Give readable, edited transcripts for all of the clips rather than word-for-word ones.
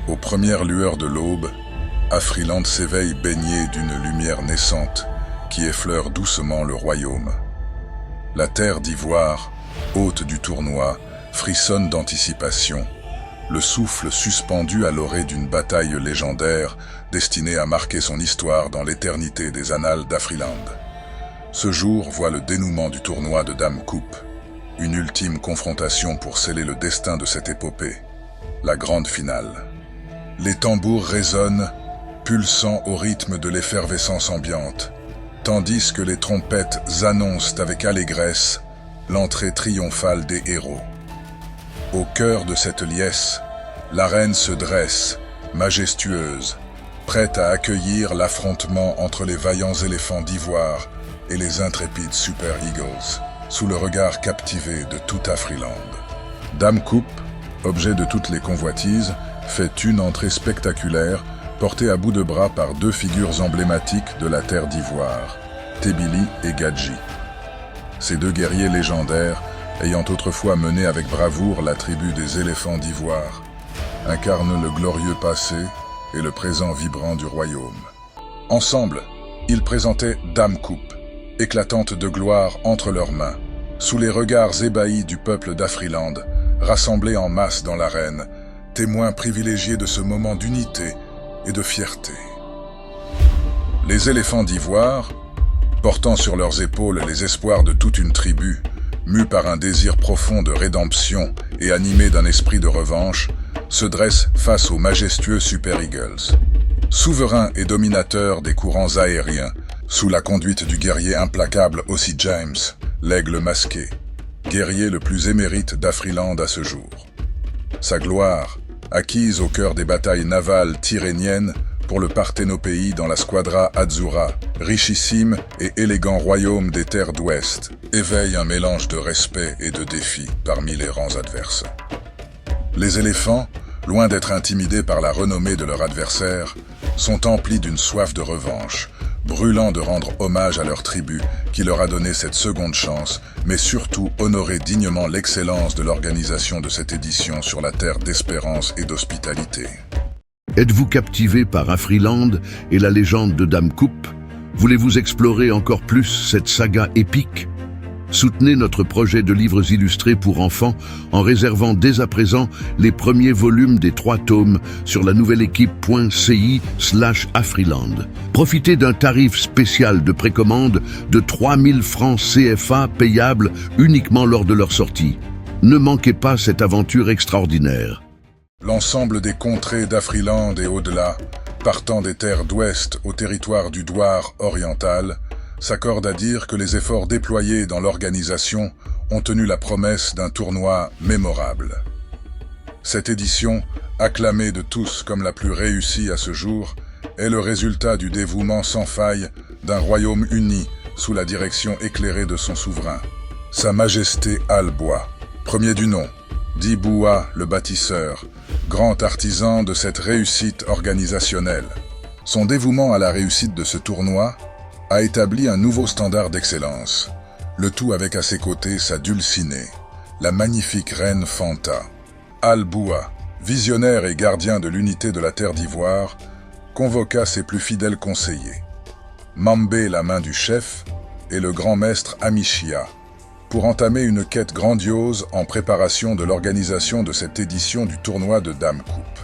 Aux premières lueurs de l'aube, Afriland s'éveille baigné d'une lumière naissante qui effleure doucement le royaume. La terre d'ivoire, hôte du tournoi, frissonne d'anticipation, le souffle suspendu à l'orée d'une bataille légendaire destinée à marquer son histoire dans l'éternité des annales d'Afriland. Ce jour voit le dénouement du tournoi de Dame Coupe, une ultime confrontation pour sceller le destin de cette épopée, la grande finale. Les tambours résonnent, pulsant au rythme de l'effervescence ambiante, tandis que les trompettes annoncent avec allégresse l'entrée triomphale des héros. Au cœur de cette liesse, l'arène se dresse, majestueuse, prête à accueillir l'affrontement entre les vaillants éléphants d'ivoire et les intrépides Super Eagles, sous le regard captivé de tout Afriland. Dame Coupe, objet de toutes les convoitises, fait une entrée spectaculaire, portée à bout de bras par deux figures emblématiques de la terre d'ivoire, Tebili et Gadji. Ces deux guerriers légendaires, ayant autrefois mené avec bravoure la tribu des éléphants d'ivoire, incarnent le glorieux passé et le présent vibrant du royaume. Ensemble, ils présentaient Dame Coupe, éclatante de gloire entre leurs mains, sous les regards ébahis du peuple d'Afriland, rassemblé en masse dans l'arène, témoins privilégiés de ce moment d'unité et de fierté. Les éléphants d'ivoire, portant sur leurs épaules les espoirs de toute une tribu, mus par un désir profond de rédemption et animés d'un esprit de revanche, se dressent face aux majestueux Super Eagles. Souverains et dominateurs des courants aériens, sous la conduite du guerrier implacable Ossie James, l'aigle masqué, guerrier le plus émérite d'Afriland à ce jour. Sa gloire, acquise au cœur des batailles navales tyréniennes pour le Parthénopéi dans la squadra Azzurra, richissime et élégant royaume des terres d'Ouest, éveille un mélange de respect et de défi parmi les rangs adverses. Les éléphants, loin d'être intimidés par la renommée de leur adversaire, sont emplis d'une soif de revanche, brûlant de rendre hommage à leur tribu qui leur a donné cette seconde chance, mais surtout honorer dignement l'excellence de l'organisation de cette édition sur la terre d'espérance et d'hospitalité. Êtes-vous captivé par Afriland et la légende de Dame Coupe? Voulez-vous explorer encore plus cette saga épique? Soutenez notre projet de livres illustrés pour enfants en réservant dès à présent les premiers volumes des 3 tomes sur la nouvelle équipe.ci/Afriland. Profitez d'un tarif spécial de précommande de 3000 francs CFA payables uniquement lors de leur sortie. Ne manquez pas cette aventure extraordinaire. L'ensemble des contrées d'Afriland et au-delà, partant des terres d'Ouest au territoire du Douar oriental, s'accorde à dire que les efforts déployés dans l'organisation ont tenu la promesse d'un tournoi mémorable. Cette édition, acclamée de tous comme la plus réussie à ce jour, est le résultat du dévouement sans faille d'un royaume uni sous la direction éclairée de son souverain. Sa Majesté Alboua, premier du nom, dit Boua le bâtisseur, grand artisan de cette réussite organisationnelle. Son dévouement à la réussite de ce tournoi a établi un nouveau standard d'excellence, le tout avec à ses côtés sa dulcinée, la magnifique reine Fanta. Alboua, visionnaire et gardien de l'unité de la terre d'ivoire, convoqua ses plus fidèles conseillers, Mambé la main du chef et le grand maître Amichia, pour entamer une quête grandiose en préparation de l'organisation de cette édition du tournoi de Dame Coupe.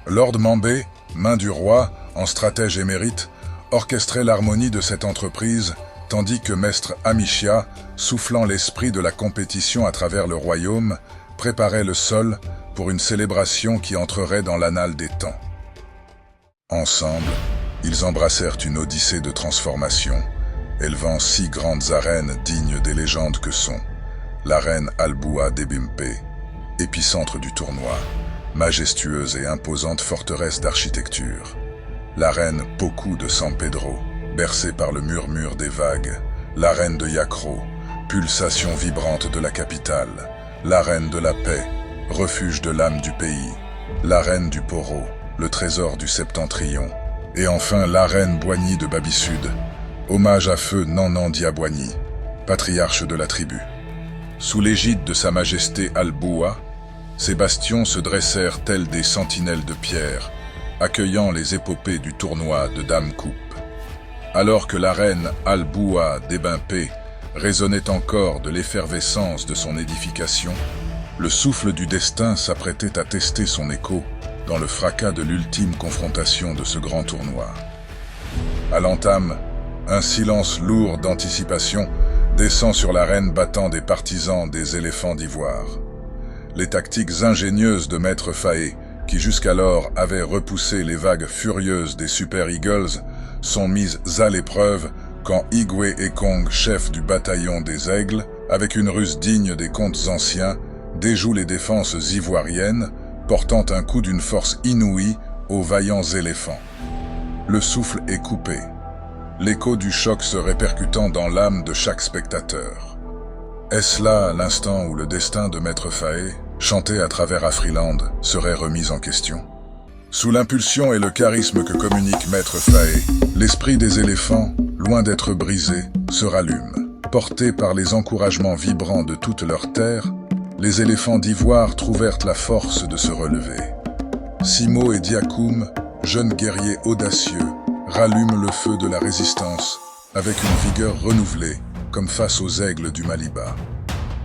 Lord Mambé, main du roi, en stratège émérite, orchestrait l'harmonie de cette entreprise, tandis que maître Amichia, soufflant l'esprit de la compétition à travers le royaume, préparait le sol pour une célébration qui entrerait dans l'annale des temps. Ensemble, ils embrassèrent une odyssée de transformation, élevant 6 grandes arènes dignes des légendes que sont l'arène Alboua d'Ebimpe, épicentre du tournoi, majestueuse et imposante forteresse d'architecture, l'arène Poku de San Pedro, bercée par le murmure des vagues, l'arène de Yakro, pulsation vibrante de la capitale, l'arène de la paix, refuge de l'âme du pays, l'arène du Poro, le trésor du septentrion, et enfin l'arène Boigny de Babisud, hommage à feu Nanan Diaboigny, patriarche de la tribu. Sous l'égide de Sa Majesté Alboua, Ces bastions se dressèrent tels des sentinelles de pierre, accueillant les épopées du tournoi de Dame Coupe. Alors que l'arène Al-Boua d'Ebimpé résonnait encore de l'effervescence de son édification, le souffle du destin s'apprêtait à tester son écho dans le fracas de l'ultime confrontation de ce grand tournoi. À l'entame, un silence lourd d'anticipation descend sur l'arène battant des partisans des éléphants d'ivoire. Les tactiques ingénieuses de Maître Faé, qui jusqu'alors avaient repoussé les vagues furieuses des Super Eagles, sont mises à l'épreuve quand Igwe Ekong, chef du bataillon des Aigles, avec une ruse digne des contes anciens, déjoue les défenses ivoiriennes, portant un coup d'une force inouïe aux vaillants éléphants. Le souffle est coupé, l'écho du choc se répercutant dans l'âme de chaque spectateur. Est-ce là l'instant où le destin de Maître Faé, chanté à travers Afriland, serait remis en question? Sous l'impulsion et le charisme que communique Maître Faé, l'esprit des éléphants, loin d'être brisé, se rallume. Portés par les encouragements vibrants de toute leur terre, les éléphants d'ivoire trouvèrent la force de se relever. Simo et Diakoum, jeunes guerriers audacieux, rallument le feu de la résistance avec une vigueur renouvelée, comme face aux aigles du Maliba.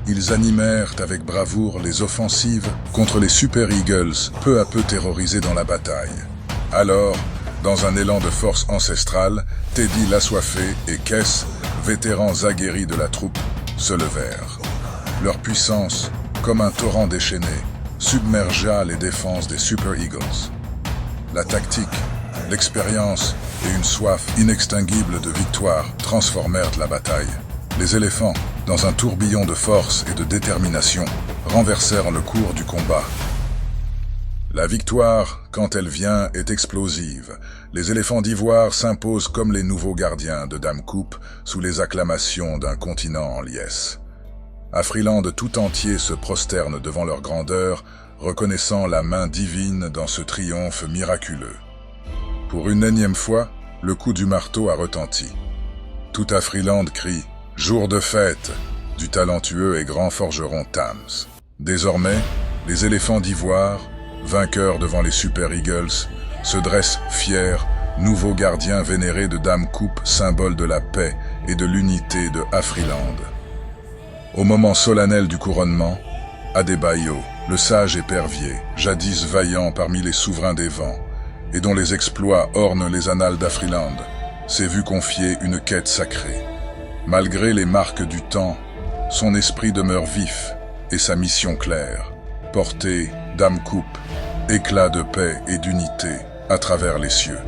Ils animèrent avec bravoure les offensives contre les Super Eagles, peu à peu terrorisés dans la bataille. Alors, dans un élan de force ancestrale, Teddy l'Assoiffé et Kess, vétérans aguerris de la troupe, se levèrent. Leur puissance, comme un torrent déchaîné, submergea les défenses des Super Eagles. La tactique, l'expérience et une soif inextinguible de victoire transformèrent la bataille. Les éléphants, dans un tourbillon de force et de détermination, renversèrent le cours du combat. La victoire, quand elle vient, est explosive. Les éléphants d'ivoire s'imposent comme les nouveaux gardiens de Dame Coupe sous les acclamations d'un continent en liesse. Afriland tout entier se prosterne devant leur grandeur, reconnaissant la main divine dans ce triomphe miraculeux. Pour une énième fois, le coup du marteau a retenti. Tout Afriland crie « Jour de fête !» du talentueux et grand forgeron Tams. Désormais, les éléphants d'ivoire, vainqueurs devant les Super Eagles, se dressent fiers, nouveaux gardiens vénérés de Dame Coupe, symbole de la paix et de l'unité de Afriland. Au moment solennel du couronnement, Adebayo, le sage épervier, jadis vaillant parmi les souverains des vents, et dont les exploits ornent les annales d'Afriland, s'est vu confier une quête sacrée. Malgré les marques du temps, son esprit demeure vif et sa mission claire, porter Dame Coupe, éclat de paix et d'unité à travers les cieux.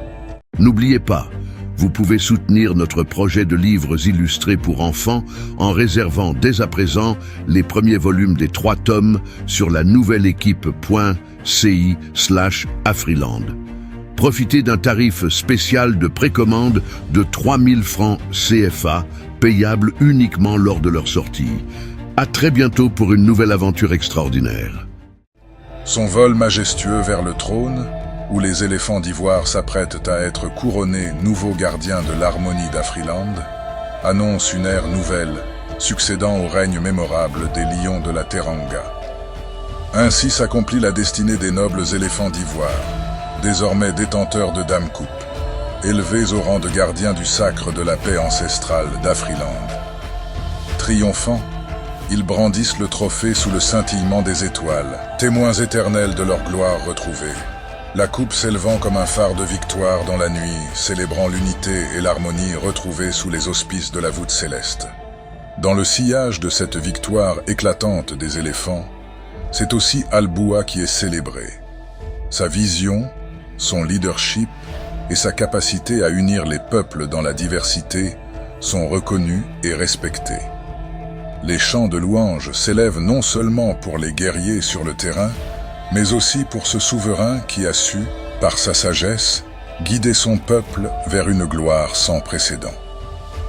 N'oubliez pas, vous pouvez soutenir notre projet de livres illustrés pour enfants en réservant dès à présent les premiers volumes des 3 tomes sur la nouvelle équipe.ci/Afriland. Profitez d'un tarif spécial de précommande de 3000 francs CFA, payable uniquement lors de leur sortie. À très bientôt pour une nouvelle aventure extraordinaire. Son vol majestueux vers le trône, où les éléphants d'ivoire s'apprêtent à être couronnés nouveaux gardiens de l'harmonie d'Afriland, annonce une ère nouvelle, succédant au règne mémorable des lions de la Teranga. Ainsi s'accomplit la destinée des nobles éléphants d'ivoire, désormais détenteurs de Dame Coupe, élevés au rang de gardiens du sacre de la paix ancestrale d'Afriland. Triomphants, ils brandissent le trophée sous le scintillement des étoiles, témoins éternels de leur gloire retrouvée. La coupe s'élevant comme un phare de victoire dans la nuit, célébrant l'unité et l'harmonie retrouvées sous les auspices de la voûte céleste. Dans le sillage de cette victoire éclatante des éléphants, c'est aussi Al-Boua qui est célébré. Sa vision, son leadership et sa capacité à unir les peuples dans la diversité sont reconnus et respectés. Les chants de louanges s'élèvent non seulement pour les guerriers sur le terrain, mais aussi pour ce souverain qui a su, par sa sagesse, guider son peuple vers une gloire sans précédent.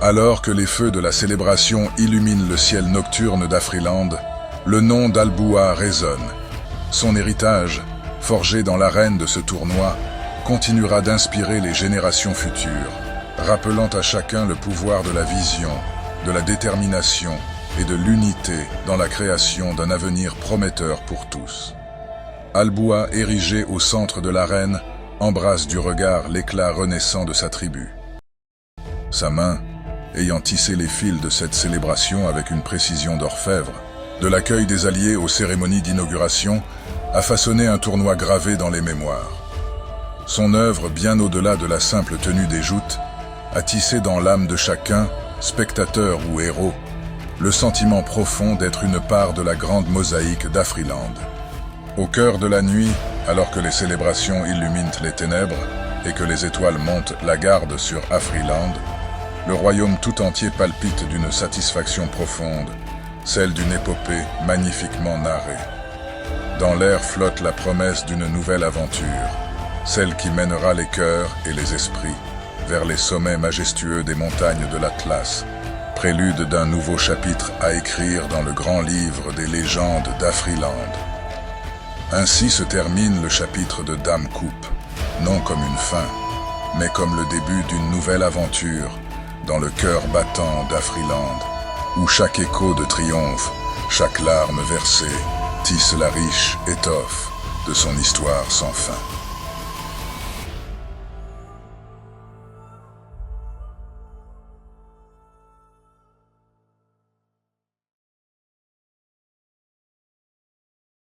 Alors que les feux de la célébration illuminent le ciel nocturne d'Afriland, le nom d'Al-Boua résonne. Son héritage, forgé dans l'arène de ce tournoi, continuera d'inspirer les générations futures, rappelant à chacun le pouvoir de la vision, de la détermination et de l'unité dans la création d'un avenir prometteur pour tous. Alboua, érigé au centre de l'arène, embrasse du regard l'éclat renaissant de sa tribu. Sa main, ayant tissé les fils de cette célébration avec une précision d'orfèvre, de l'accueil des alliés aux cérémonies d'inauguration, a façonné un tournoi gravé dans les mémoires. Son œuvre, bien au-delà de la simple tenue des joutes, a tissé dans l'âme de chacun, spectateur ou héros, le sentiment profond d'être une part de la grande mosaïque d'Afriland. Au cœur de la nuit, alors que les célébrations illuminent les ténèbres et que les étoiles montent la garde sur Afriland, le royaume tout entier palpite d'une satisfaction profonde, celle d'une épopée magnifiquement narrée. Dans l'air flotte la promesse d'une nouvelle aventure, celle qui mènera les cœurs et les esprits vers les sommets majestueux des montagnes de l'Atlas, prélude d'un nouveau chapitre à écrire dans le grand livre des légendes d'Afriland. Ainsi se termine le chapitre de Dame Coupe, non comme une fin, mais comme le début d'une nouvelle aventure dans le cœur battant d'Afriland, où chaque écho de triomphe, chaque larme versée, tisse la riche étoffe de son histoire sans fin.